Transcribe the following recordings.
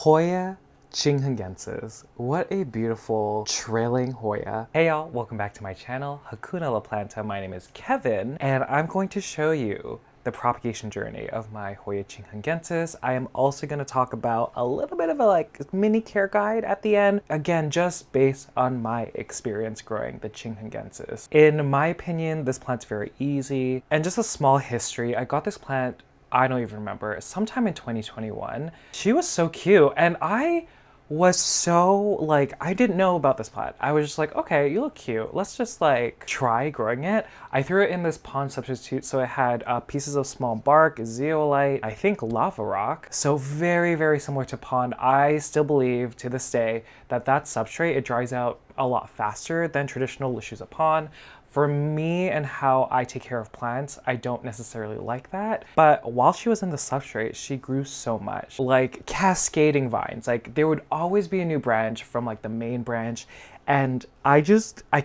Hoya Chinghungensis. What a beautiful trailing Hoya. Hey y'all, welcome back to my channel, Hakuna La Planta. My name is Kevin, and I'm going to show you the propagation journey of my Hoya Chinghungensis. I am also going to talk about a little bit of a mini care guide at the end. Again, just based on my experience growing the Chinghungensis. In my opinion, this plant's very easy. And just a small history, I got this plant, I don't even remember, sometime in 2021. She was so cute, and I was so I didn't know about this plant. I was just like, okay, you look cute. Let's just try growing it. I threw it in this pond substitute, so it had pieces of small bark, zeolite, I think lava rock. So very, very similar to pond. I still believe to this day that that substrate, it dries out a lot faster than traditional Lechuza pond. For me and how I take care of plants, I don't necessarily like that. But while she was in the substrate, she grew so much. Like cascading vines. Like there would always be a new branch from the main branch. And I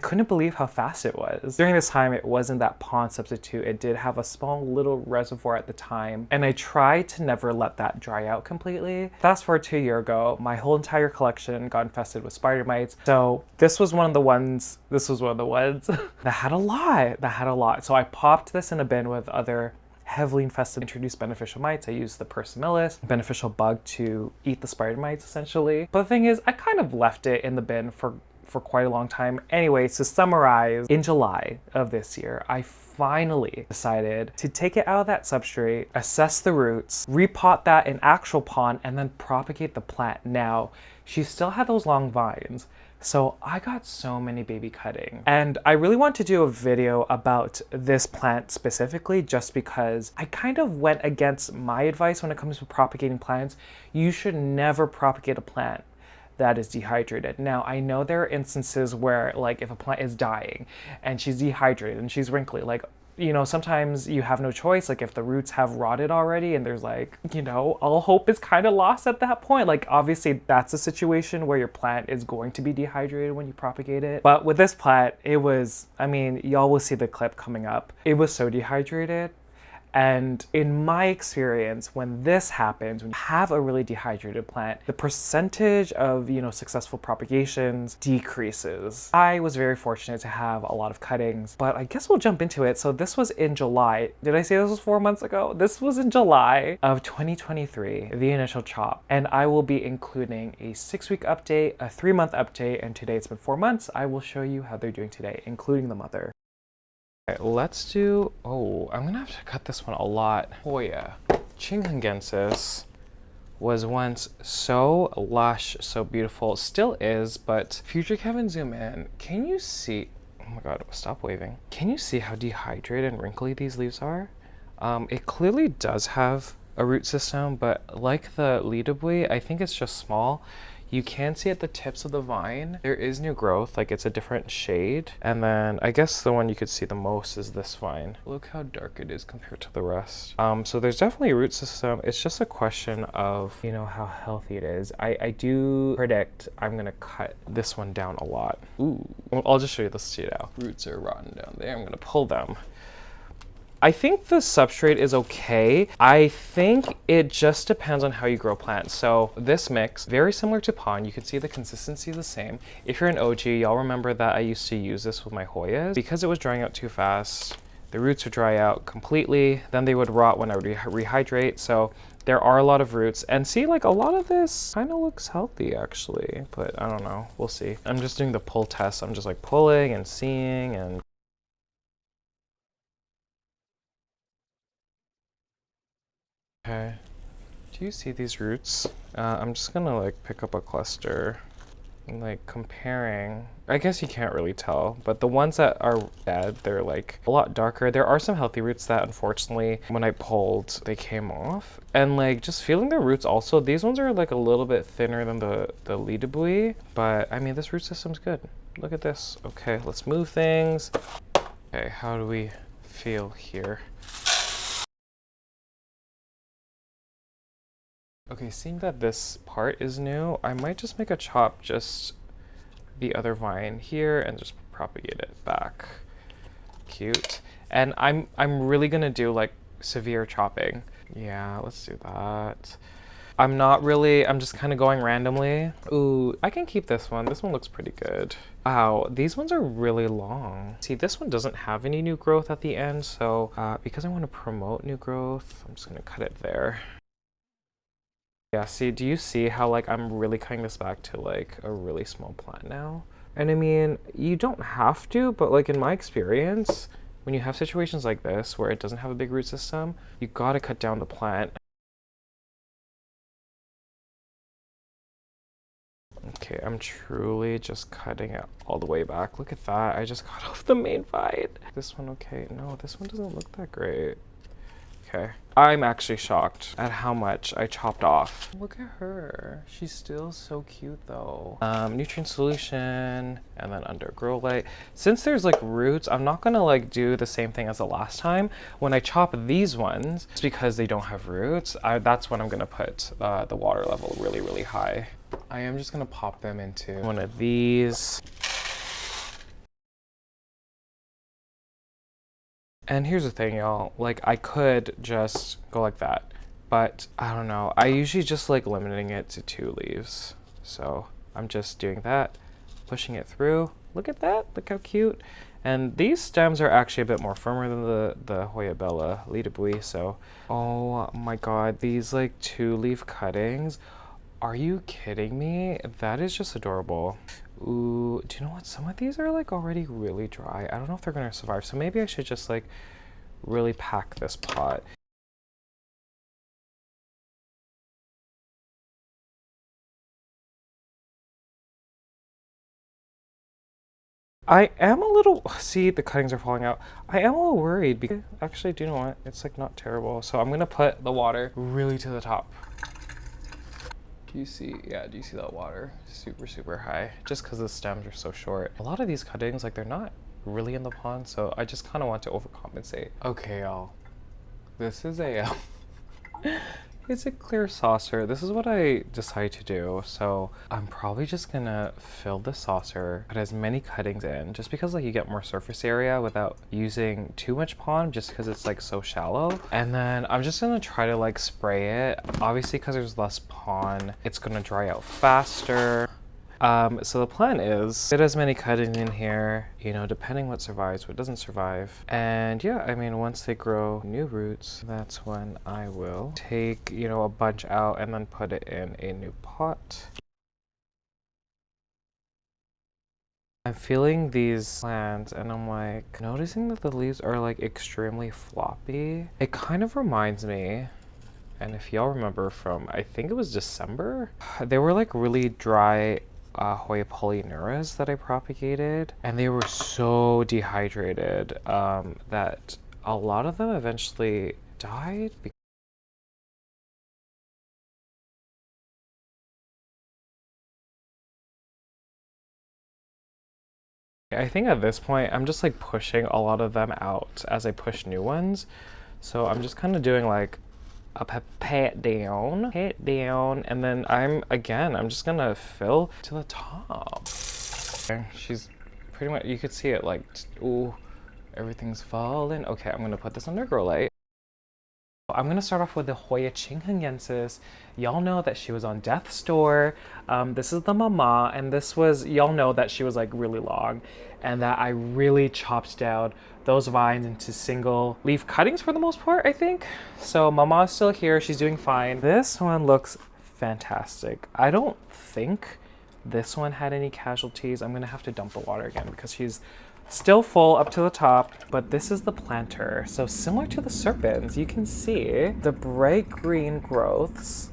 couldn't believe how fast it was. During this time, it wasn't that pond substitute. It did have a small little reservoir at the time. And I tried to never let that dry out completely. Fast forward to a year ago, my whole entire collection got infested with spider mites. So this was one of the ones that had a lot. So I popped this in a bin with other heavily infested introduced beneficial mites. I used the Persimilis beneficial bug to eat the spider mites essentially. But the thing is, I kind of left it in the bin for quite a long time. Anyways, to summarize, in July of this year, I finally decided to take it out of that substrate, assess the roots, repot that in actual pond, and then propagate the plant. Now, she still had those long vines, so I got so many baby cuttings. And I really want to do a video about this plant specifically just because I kind of went against my advice when it comes to propagating plants. You should never propagate a plant that is dehydrated. Now, I know there are instances where if a plant is dying and she's dehydrated and she's wrinkly, sometimes you have no choice. If the roots have rotted already and there's all hope is kind of lost at that point. Obviously that's a situation where your plant is going to be dehydrated when you propagate it. But with this plant, it was, y'all will see the clip coming up. It was so dehydrated. And in my experience, when this happens, when you have a really dehydrated plant, the percentage of, successful propagations decreases. I was very fortunate to have a lot of cuttings, but I guess we'll jump into it. So this was in July. Did I say this was 4 months ago? This was in July of 2023, the initial chop. And I will be including a 6-week update, a 3-month update, and today it's been 4 months. I will show you how they're doing today, including the mother. Okay, let's do, I'm gonna have to cut this one a lot. Hoya Chinghungensis was once so lush, so beautiful, still is, but future Kevin, zoom in. Can you see, oh my God, stop waving. Can you see how dehydrated and wrinkly these leaves are? It clearly does have a root system, but like the Lidabui, I think it's just small. You can see at the tips of the vine, there is new growth, it's a different shade. And then I guess the one you could see the most is this vine. Look how dark it is compared to the rest. So there's definitely a root system. It's just a question of, how healthy it is. I do predict I'm gonna cut this one down a lot. Ooh, I'll just show you this now. Roots are rotten down there. I'm gonna pull them. I think the substrate is okay. I think it just depends on how you grow plants. So this mix, very similar to pond. You can see the consistency is the same. If you're an OG, y'all remember that I used to use this with my Hoyas. Because it was drying out too fast, the roots would dry out completely. Then they would rot when I would rehydrate. So there are a lot of roots. And see, a lot of this kind of looks healthy actually, but I don't know, we'll see. I'm just doing the pull test. I'm just pulling and seeing and okay, do you see these roots? I'm just gonna pick up a cluster and comparing. I guess you can't really tell, but the ones that are dead, they're a lot darker. There are some healthy roots that unfortunately when I pulled, they came off. And just feeling the roots also, these ones are a little bit thinner than the Lidabui, but this root system's good. Look at this. Okay, let's move things. Okay, how do we feel here? Okay, seeing that this part is new, I might just make a chop just the other vine here and just propagate it back. Cute. And I'm really gonna do severe chopping. Yeah, let's do that. I'm just kind of going randomly. Ooh, I can keep this one. This one looks pretty good. Wow, these ones are really long. See, this one doesn't have any new growth at the end, so because I want to promote new growth, I'm just gonna cut it there. Yeah, see, do you see how like I'm really cutting this back to like a really small plant now? And I mean, you don't have to, but like in my experience, when you have situations like this where it doesn't have a big root system, you gotta cut down the plant. Okay, I'm truly just cutting it all the way back. Look at that, I just cut off the main vine. This one, okay, no, this one doesn't look that great. Okay, I'm actually shocked at how much I chopped off. Look at her, she's still so cute though. Nutrient solution, and then under grow light. Since there's like roots, I'm not gonna like do the same thing as the last time. When I chop these ones, it's because they don't have roots, that's when I'm gonna put the water level really, really high. I am just gonna pop them into one of these. And here's the thing, y'all, like I could just go like that, but I don't know. I usually just like limiting it to 2 leaves. So I'm just doing that, pushing it through. Look at that, look how cute. And these stems are actually a bit more firmer than the Hoya LED Grow. So, oh my God, these like 2-leaf cuttings. Are you kidding me? That is just adorable. Ooh, do you know what? Some of these are like already really dry. I don't know if they're gonna survive. So maybe I should just like really pack this pot. I am a little, see the cuttings are falling out. I am a little worried because actually, do you know what? It's like not terrible. So I'm gonna put the water really to the top. Do you see, yeah, do you see that water? Super, super high, just because the stems are so short. A lot of these cuttings, like they're not really in the pond, so I just kind of want to overcompensate. Okay, y'all, this is a, it's a clear saucer. This is what I decided to do. So I'm probably just gonna fill the saucer, put as many cuttings in, just because like you get more surface area without using too much pond, just because it's like so shallow. And then I'm just gonna try to like spray it. Obviously, because there's less pond, it's gonna dry out faster. So the plan is get as many cuttings in here, you know, depending what survives, what doesn't survive. And yeah, I mean, once they grow new roots, that's when I will take, you know, a bunch out and then put it in a new pot. I'm feeling these plants and I'm like noticing that the leaves are like extremely floppy. It kind of reminds me, and if y'all remember from, I think it was December, they were like really dry Hoya polynuras that I propagated, and they were so dehydrated that a lot of them eventually died. I think at this point I'm just like pushing a lot of them out as I push new ones, so I'm just kind of doing like a pat down, and then I'm just gonna fill to the top. Okay, she's pretty much, you could see it like, ooh, everything's falling. Okay, I'm gonna put this under grow light. I'm gonna start off with the Hoya Chinghungensis. Y'all know that she was on death's door. This is the mama, and this was, y'all know that she was like really long, and that I really chopped down those vines into single leaf cuttings for the most part, I think. So mama's still here, she's doing fine. This one looks fantastic. I don't think this one had any casualties. I'm gonna have to dump the water again because she's still full up to the top, but this is the planter. So similar to the serpents, you can see the bright green growths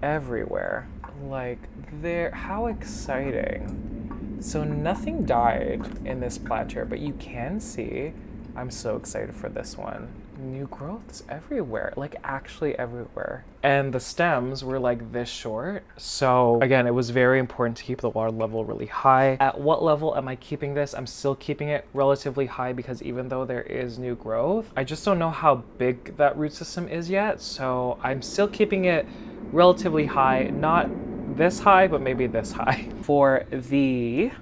everywhere. Like there, how exciting. So nothing died in this planter, but you can see, I'm so excited for this one. New growths everywhere, like actually everywhere. And the stems were like this short. So again, it was very important to keep the water level really high. At what level am I keeping this? I'm still keeping it relatively high because even though there is new growth, I just don't know how big that root system is yet. So I'm still keeping it relatively high, not this high, but maybe this high. For the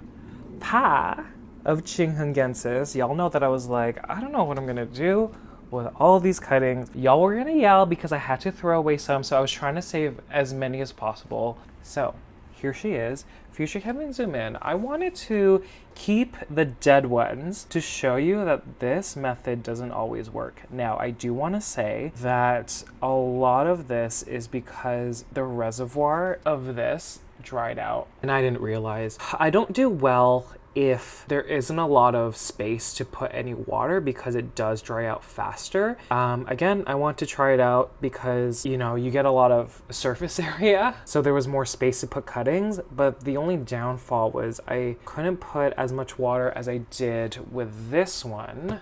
pa of Chinghungensis, y'all know that I was like, I don't know what I'm gonna do with all these cuttings. Y'all were gonna yell because I had to throw away some, so I was trying to save as many as possible. So here she is. Future Kevin, zoom in. I wanted to keep the dead ones to show you that this method doesn't always work. Now, I do want to say that a lot of this is because the reservoir of this dried out, and I didn't realize. I don't do well if there isn't a lot of space to put any water because it does dry out faster. Again, I want to try it out because, you know, you get a lot of surface area. So there was more space to put cuttings, but the only downfall was I couldn't put as much water as I did with this one.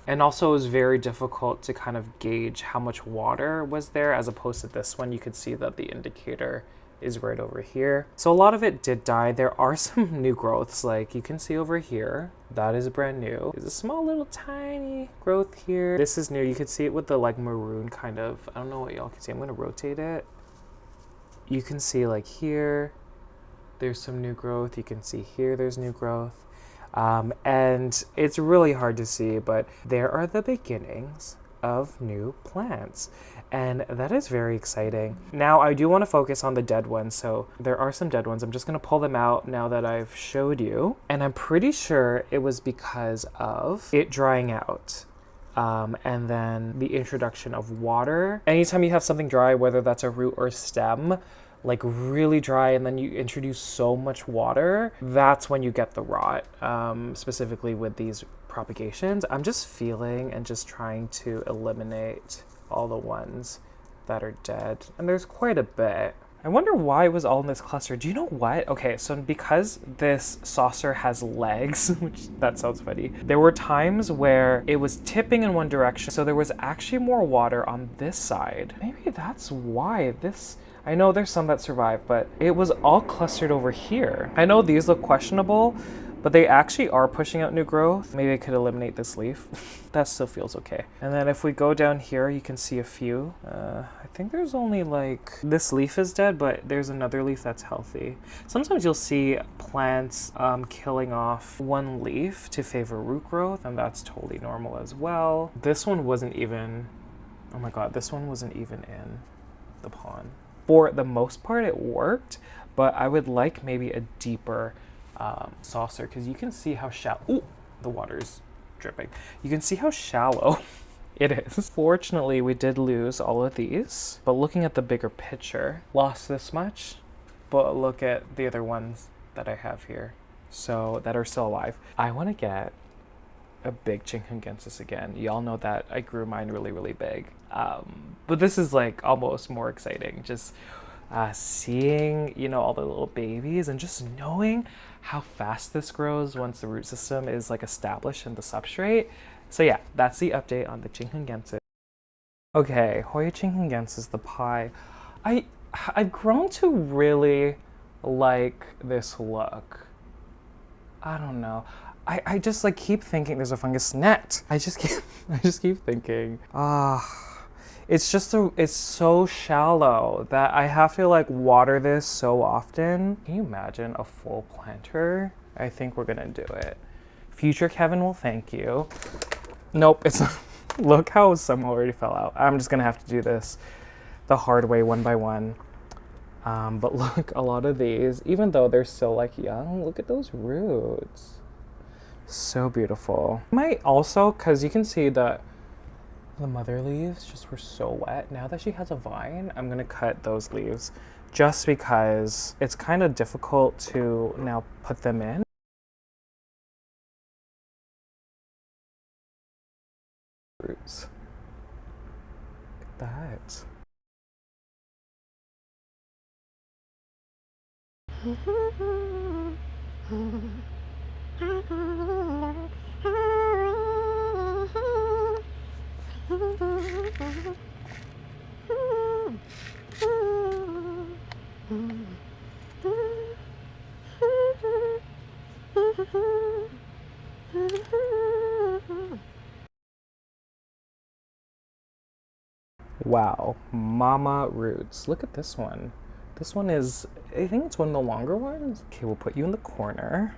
And also it was very difficult to kind of gauge how much water was there as opposed to this one. You could see that the indicator is right over here. So a lot of it did die. There are some new growths, like you can see over here. That is brand new. There's a small little tiny growth here. This is new. You can see it with the like maroon kind of, I don't know what y'all can see. I'm gonna rotate it. You can see like here, there's some new growth. You can see here, there's new growth. And it's really hard to see, but there are the beginnings of new plants. And that is very exciting. Now I do want to focus on the dead ones. So there are some dead ones. I'm just going to pull them out now that I've showed you. And I'm pretty sure it was because of it drying out. And then the introduction of water. Anytime you have something dry, whether that's a root or stem, like really dry, and then you introduce so much water, that's when you get the rot, specifically with these propagations. I'm just feeling and just trying to eliminate all the ones that are dead. And there's quite a bit. I wonder why it was all in this cluster. Do you know what? Okay, so because this saucer has legs, which that sounds funny, there were times where it was tipping in one direction. So there was actually more water on this side. Maybe that's why this, I know there's some that survived, but it was all clustered over here. I know these look questionable, but they actually are pushing out new growth. Maybe I could eliminate this leaf. That still feels okay. And then if we go down here, you can see a few. I think there's only like, this leaf is dead, but there's another leaf that's healthy. Sometimes you'll see plants killing off one leaf to favor root growth, and that's totally normal as well. This one wasn't even, oh my God, this one wasn't even in the pond. For the most part, it worked, but I would like maybe a deeper saucer, because you can see how shallow, ooh, the water's dripping. You can see how shallow it is. Fortunately, we did lose all of these, but looking at the bigger picture, lost this much, but look at the other ones that I have here, so that are still alive. I want to get a big Chinghungensis again. Y'all know that I grew mine really, really big. But this is like almost more exciting. Just seeing, you know, all the little babies and just knowing how fast this grows once the root system is like established in the substrate. So yeah, that's the update on the Chinghungensis. Okay, Hoya Chinghungensis, the pie. I've grown to really like this look. I don't know. I just like keep thinking there's a fungus net. I just keep thinking, it's just it's so shallow that I have to like water this so often. Can you imagine a full planter? I think we're gonna do it. Future Kevin will thank you. Nope, it's not. Look how some already fell out. I'm just gonna have to do this the hard way, one by one. But look, a lot of these, even though they're still like young, look at those roots. So beautiful. I might also, because you can see that the mother leaves just were so wet. Now that she has a vine, I'm gonna cut those leaves just because it's kind of difficult to now put them in. Roots. Look at that. Wow, mama roots. Look at this one. This one is, I think it's one of the longer ones. Okay, we'll put you in the corner.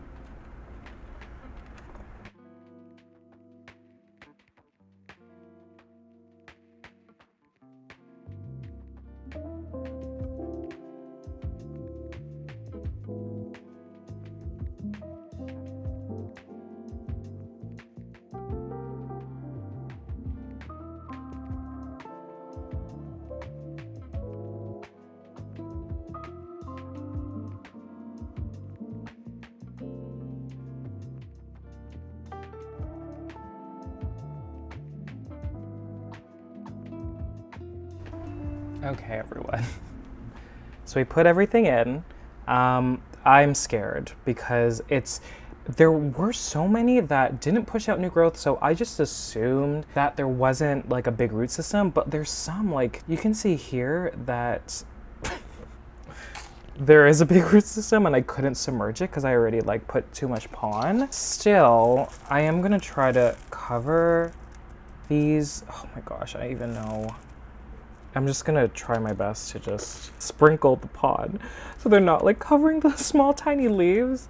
Okay, everyone. So we put everything in. I'm scared because there were so many that didn't push out new growth, so I just assumed that there wasn't like a big root system, but there's some, like you can see here that there is a big root system and I couldn't submerge it because I already like put too much pon. Still, I am gonna try to cover these. Oh my gosh, I even know. I'm just gonna try my best to just sprinkle the pod so they're not like covering the small tiny leaves.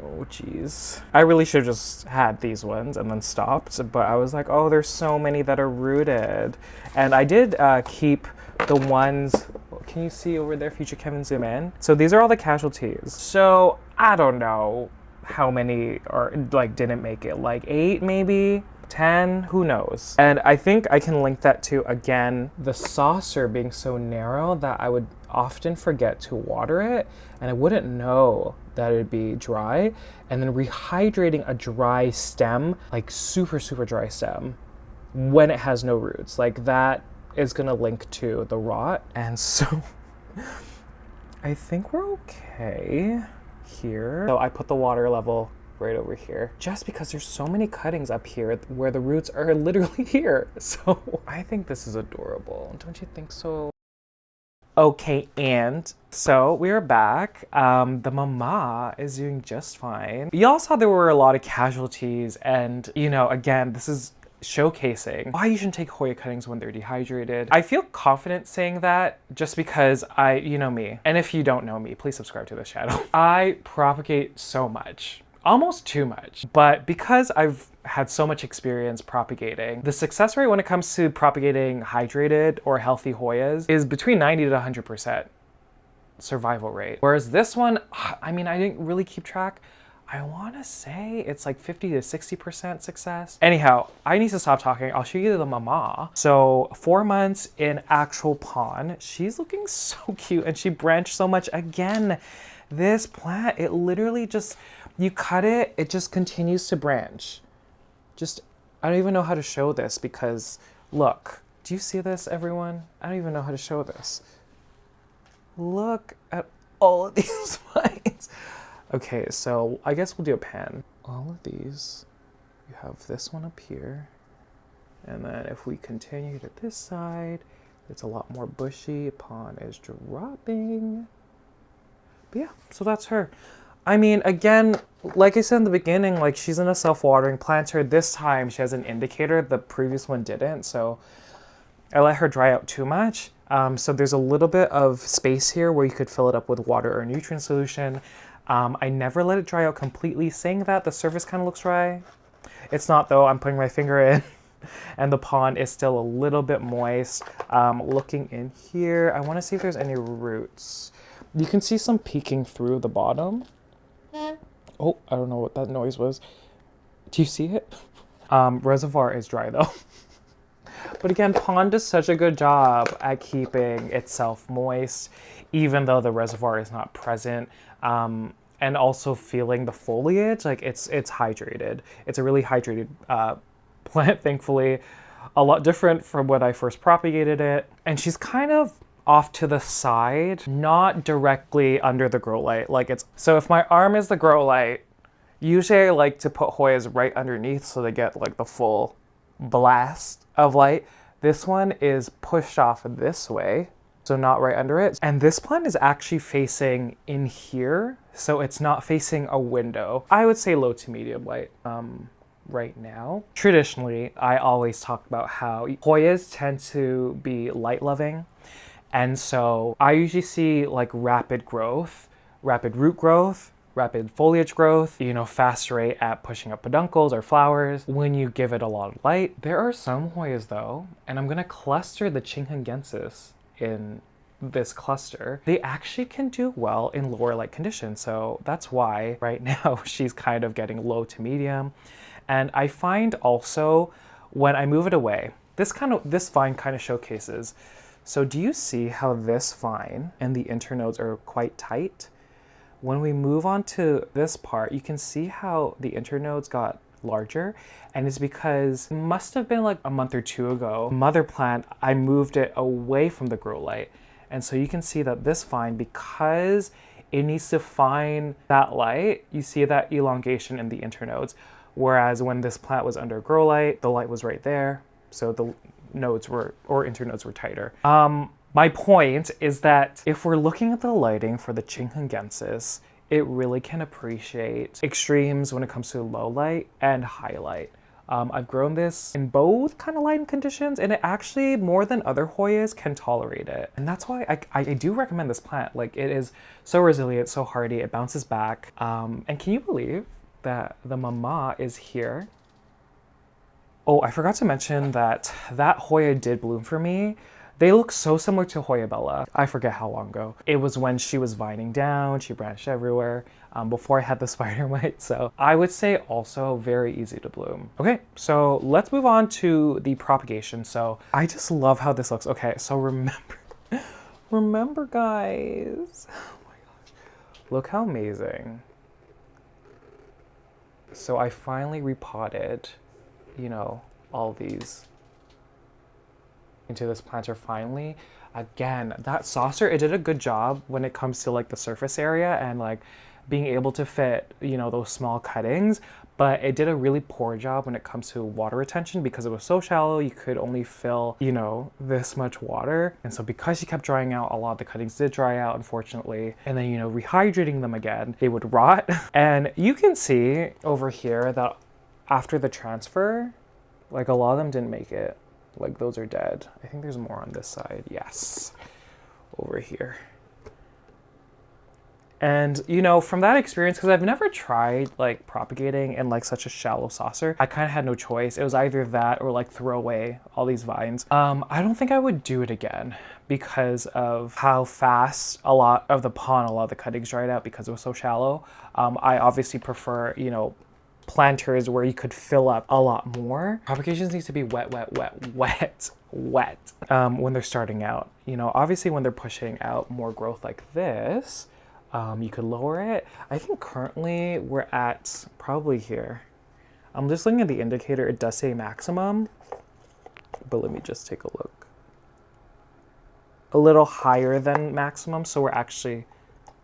Oh geez. I really should have just had these ones and then stopped, but I was like, oh, there's so many that are rooted. And I did keep the ones, can you see over there, future Kevin, zoom in? So these are all the casualties. So I don't know how many are like didn't make it, like 8 maybe? 10, who knows? And I think I can link that to, again, the saucer being so narrow that I would often forget to water it and I wouldn't know that it'd be dry. And then rehydrating a dry stem, like super, super dry stem, when it has no roots, like that is gonna link to the rot. And so I think we're okay here. So I put the water level right over here, just because there's so many cuttings up here where the roots are literally here. So I think this is adorable. Don't you think so? Okay, and so we are back. The mama is doing just fine. Y'all saw there were a lot of casualties, and you know, again, this is showcasing why you shouldn't take Hoya cuttings when they're dehydrated. I feel confident saying that just because you know me. And if you don't know me, please subscribe to this channel. I propagate so much. Almost too much. But because I've had so much experience propagating, the success rate when it comes to propagating hydrated or healthy Hoyas is between 90 to 100% survival rate. Whereas this one, I mean, I didn't really keep track. I want to say it's like 50 to 60% success. Anyhow, I need to stop talking. I'll show you the mama. So 4 months in actual pond. She's looking so cute and she branched so much. Again, this plant, it literally just, you cut it, it just continues to branch. Just, I don't even know how to show this because look, do you see this, everyone? I don't even know how to show this. Look at all of these vines. Okay, so I guess we'll do a pan. All of these, you have this one up here. And then if we continue to this side, it's a lot more bushy. Pond is dropping. But yeah, so that's her. I mean, again, like I said in the beginning, like she's in a self-watering planter. This time she has an indicator. The previous one didn't, so I let her dry out too much. So there's a little bit of space here where you could fill it up with water or nutrient solution. I never let it dry out completely. Saying that, the surface kind of looks dry. It's not though, I'm putting my finger in and the pond is still a little bit moist. Looking in here, I want to see if there's any roots. You can see some peeking through the bottom. Oh, I don't know what that noise was. Do you see it? Reservoir is dry though. But again, pond does such a good job at keeping itself moist, even though the reservoir is not present. And also feeling the foliage, like it's hydrated. It's a really hydrated plant, thankfully. A lot different from when I first propagated it. And she's kind of off to the side, not directly under the grow light. Like it's, so if my arm is the grow light, usually I like to put Hoyas right underneath so they get like the full blast of light. This one is pushed off this way, so not right under it. And this plant is actually facing in here, so it's not facing a window. I would say low to medium light right now. Traditionally, I always talk about how Hoyas tend to be light loving. And so I usually see like rapid growth, rapid root growth, rapid foliage growth, you know, fast rate at pushing up peduncles or flowers when you give it a lot of light. There are some Hoyas though, and I'm gonna cluster the Chinghungensis in this cluster. They actually can do well in lower light conditions. So that's why right now she's kind of getting low to medium. And I find also when I move it away, this vine kind of showcases. So do you see how this vine and the internodes are quite tight? When we move on to this part, you can see how the internodes got larger, and it's because it must have been like a month or two ago, mother plant, I moved it away from the grow light. And so you can see that this vine, because it needs to find that light, you see that elongation in the internodes. Whereas when this plant was under grow light, the light was right there. So the nodes were, or internodes were tighter. My point is that if we're looking at the lighting for the Chinghungensis, it really can appreciate extremes when it comes to low light and high light. I've grown this in both kind of lighting conditions, and it actually, more than other Hoyas, can tolerate it. And that's why I do recommend this plant. Like, it is so resilient, so hardy, it bounces back. And can you believe that the mama is here? Oh, I forgot to mention that that Hoya did bloom for me. They look so similar to Hoya Bella. I forget how long ago. It was when she was vining down, she branched everywhere, before I had the spider mite. So I would say also very easy to bloom. Okay, so let's move on to the propagation. So I just love how this looks. Okay, so remember guys, oh my gosh, look how amazing. So I finally repotted, you know, all these into this planter finally. Again, that saucer, it did a good job when it comes to like the surface area and like being able to fit, you know, those small cuttings, but it did a really poor job when it comes to water retention because it was so shallow, you could only fill, you know, this much water. And so because she kept drying out, a lot of the cuttings did dry out, unfortunately. And then, you know, rehydrating them again, they would rot. And you can see over here that after the transfer, like a lot of them didn't make it. Like those are dead. I think there's more on this side. Yes, over here. And you know, from that experience, because I've never tried like propagating in like such a shallow saucer, I kind of had no choice. It was either that or like throw away all these vines. I don't think I would do it again because of how fast a lot of the cuttings dried out because it was so shallow. I obviously prefer, you know, planters where you could fill up a lot more. Propagations needs to be wet when they're starting out. You know, obviously when they're pushing out more growth like this, you could lower it. I think currently we're at probably here. I'm just looking at the indicator. It does say maximum, but let me just take a look. A little higher than maximum, so we're actually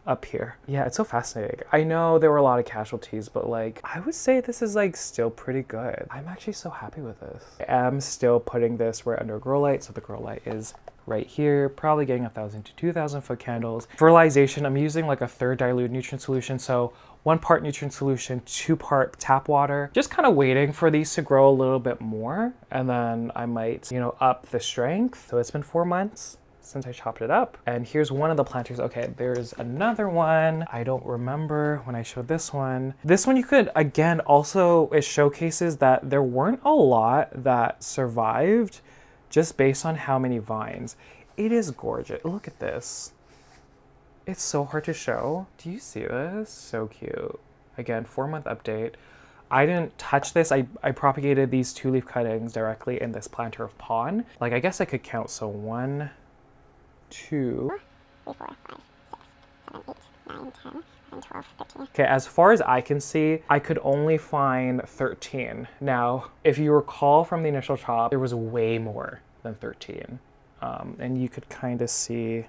up here. Yeah, it's so fascinating. I know there were a lot of casualties, but like, I would say this is like still pretty good. I'm actually so happy with this. I am still putting this right under grow light, so the grow light is right here, probably getting 1,000 to 2,000 foot candles. Fertilization, I'm using like a third dilute nutrient solution, so 1 part nutrient solution, 2 part tap water. Just kind of waiting for these to grow a little bit more, and then I might, you know, up the strength. So it's been 4 months since I chopped it up. And here's one of the planters. Okay, there's another one. I don't remember when I showed this one. This one you could, again, also, it showcases that there weren't a lot that survived just based on how many vines. It is gorgeous. Look at this. It's so hard to show. Do you see this? So cute. Again, 4-month update. I didn't touch this. I propagated these 2-leaf cuttings directly in this planter of pon. Like, I guess I could count. So 1, 2, 3, 4, 5, 6, 7, 8, 9, 10, 11, 12, 13. Okay, as far as I can see, I could only find 13. Now, if you recall from the initial chop, there was way more than 13. And you could kind of see,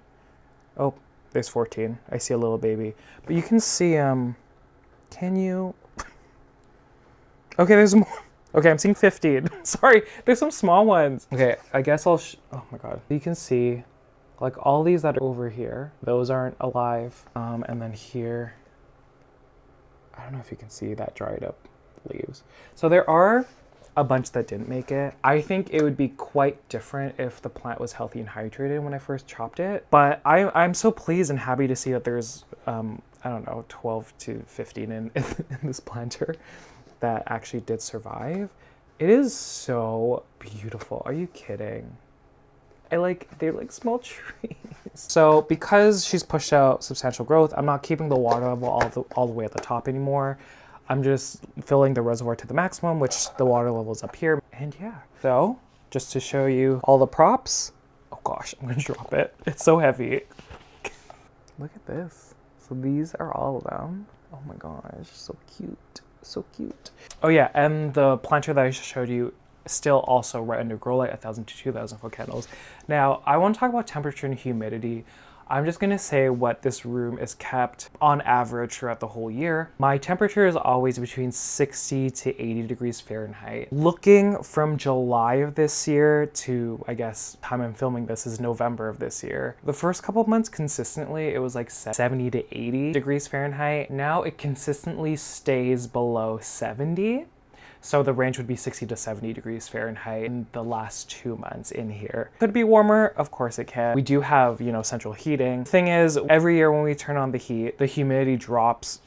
oh, there's 14. I see a little baby. But you can see, can you? Okay, there's more. Okay, I'm seeing 15. Sorry, there's some small ones. Okay, I guess I'll, oh my God. You can see, like all these that are over here, those aren't alive. And then here, I don't know if you can see that dried up leaves. So there are a bunch that didn't make it. I think it would be quite different if the plant was healthy and hydrated when I first chopped it. But I'm so pleased and happy to see that there's, I don't know, 12 to 15 in this planter that actually did survive. It is so beautiful. Are you kidding? They're like small trees. So because she's pushed out substantial growth, I'm not keeping the water level all the way at the top anymore. I'm just filling the reservoir to the maximum, which the water level is up here. And yeah, so just to show you all the props. Oh gosh, I'm gonna drop it. It's so heavy. Look at this. So these are all of them. Oh my gosh, so cute. So cute. Oh yeah, and the planter that I just showed you still also right under grow light, 1,000 to 2,000 foot candles. Now, I want to talk about temperature and humidity. I'm just gonna say what this room is kept on average throughout the whole year. My temperature is always between 60 to 80 degrees Fahrenheit. Looking from July of this year to, I guess, time I'm filming this is November of this year. The first couple of months consistently, it was like 70 to 80 degrees Fahrenheit. Now it consistently stays below 70. So the range would be 60 to 70 degrees Fahrenheit in the last 2 months in here. Could be warmer, of course it can. We do have, you know, central heating. Thing is, every year when we turn on the heat, the humidity drops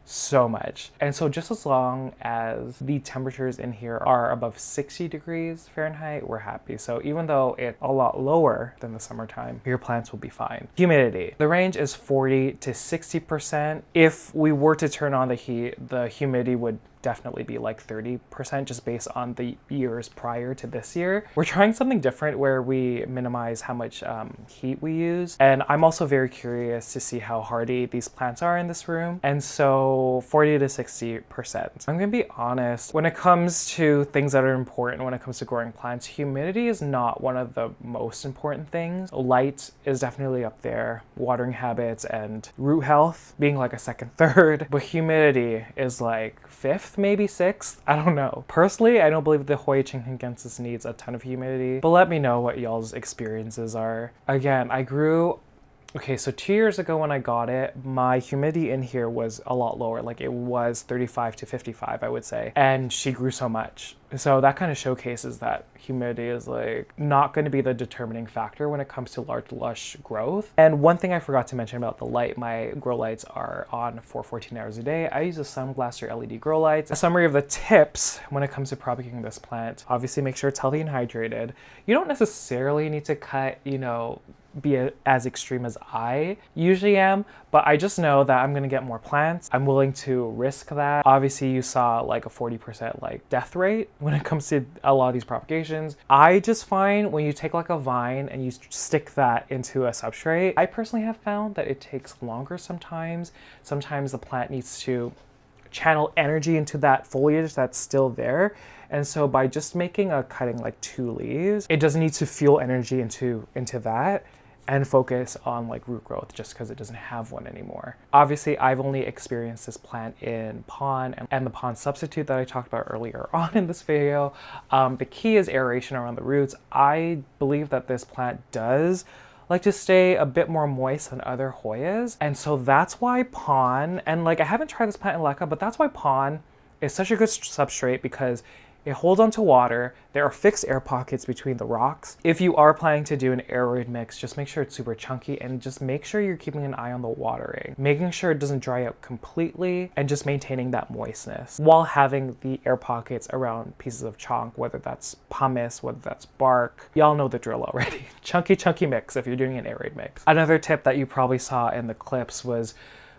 so much. And so just as long as the temperatures in here are above 60 degrees Fahrenheit, we're happy. So even though it's a lot lower than the summertime, your plants will be fine. Humidity. The range is 40 to 60%. If we were to turn on the heat, the humidity would definitely be like 30% just based on the years prior to this year. We're trying something different where we minimize how much heat we use. And I'm also very curious to see how hardy these plants are in this room. And so 40 to 60%. I'm gonna be honest, when it comes to things that are important when it comes to growing plants, humidity is not one of the most important things. Light is definitely up there, watering habits and root health being like a second, third, but humidity is like fifth, maybe sixth, I don't know. Personally, I don't believe the Hoya Chinghungensis needs a ton of humidity, but let me know what y'all's experiences are. Again, okay, so 2 years ago when I got it, my humidity in here was a lot lower. Like it was 35 to 55, I would say. And she grew so much. So that kind of showcases that humidity is like not going to be the determining factor when it comes to large, lush growth. And one thing I forgot to mention about the light, my grow lights are on for 14 hours a day. I use a Sunblaster LED grow lights. A summary of the tips when it comes to propagating this plant. Obviously make sure it's healthy and hydrated. You don't necessarily need to cut, you know, be as extreme as I usually am, but I just know that I'm gonna get more plants. I'm willing to risk that. Obviously you saw like a 40% like death rate when it comes to a lot of these propagations. I just find when you take like a vine and you stick that into a substrate, I personally have found that it takes longer sometimes. Sometimes the plant needs to channel energy into that foliage that's still there. And so by just making a cutting like 2 leaves, it doesn't need to fuel energy into that and focus on like root growth just because it doesn't have one anymore. Obviously, I've only experienced this plant in pond and the pond substitute that I talked about earlier on in this video. The key is aeration around the roots. I believe that this plant does like to stay a bit more moist than other Hoyas. And so that's why pond, and like I haven't tried this plant in LECA, but that's why pond is such a good substrate because it holds onto water. There are fixed air pockets between the rocks. If you are planning to do an aeroid mix, just make sure it's super chunky and just make sure you're keeping an eye on the watering, making sure it doesn't dry out completely and just maintaining that moistness while having the air pockets around pieces of chunk, whether that's pumice, whether that's bark. Y'all know the drill already. Chunky mix if you're doing an aeroid mix. Another tip that you probably saw in the clips was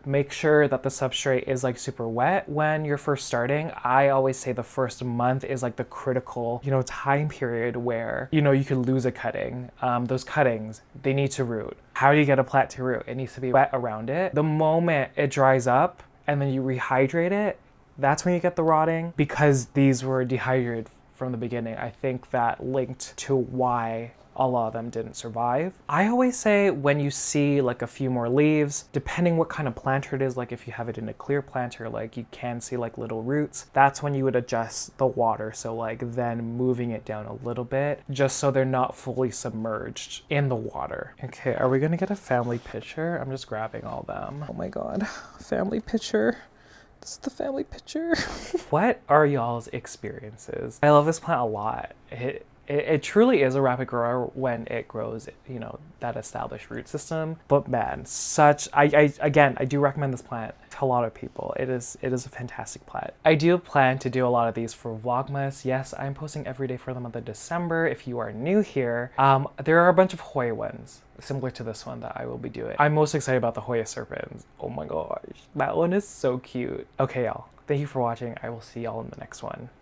make sure that the substrate is like super wet when you're first starting. I always say the first month is like the critical, you know, time period where, you know, you could lose a cutting. Those cuttings, they need to root. How do you get a plant to root? It needs to be wet around it. The moment it dries up and then you rehydrate it, that's when you get the rotting because these were dehydrated from the beginning. I think that linked to why a lot of them didn't survive. I always say when you see like a few more leaves, depending what kind of planter it is, like if you have it in a clear planter, like you can see like little roots, that's when you would adjust the water. So like then moving it down a little bit, just so they're not fully submerged in the water. Okay, are we gonna get a family picture? I'm just grabbing all them. Oh my God, family picture. This is the family picture. What are y'all's experiences? I love this plant a lot. It truly is a rapid grower when it grows, you know, that established root system. But man, again, I do recommend this plant to a lot of people. It is a fantastic plant. I do plan to do a lot of these for Vlogmas. Yes, I'm posting every day for the month of December. If you are new here, there are a bunch of Hoya ones similar to this one that I will be doing. I'm most excited about the Hoya serpents. Oh my gosh, that one is so cute. Okay, y'all, thank you for watching. I will see y'all in the next one.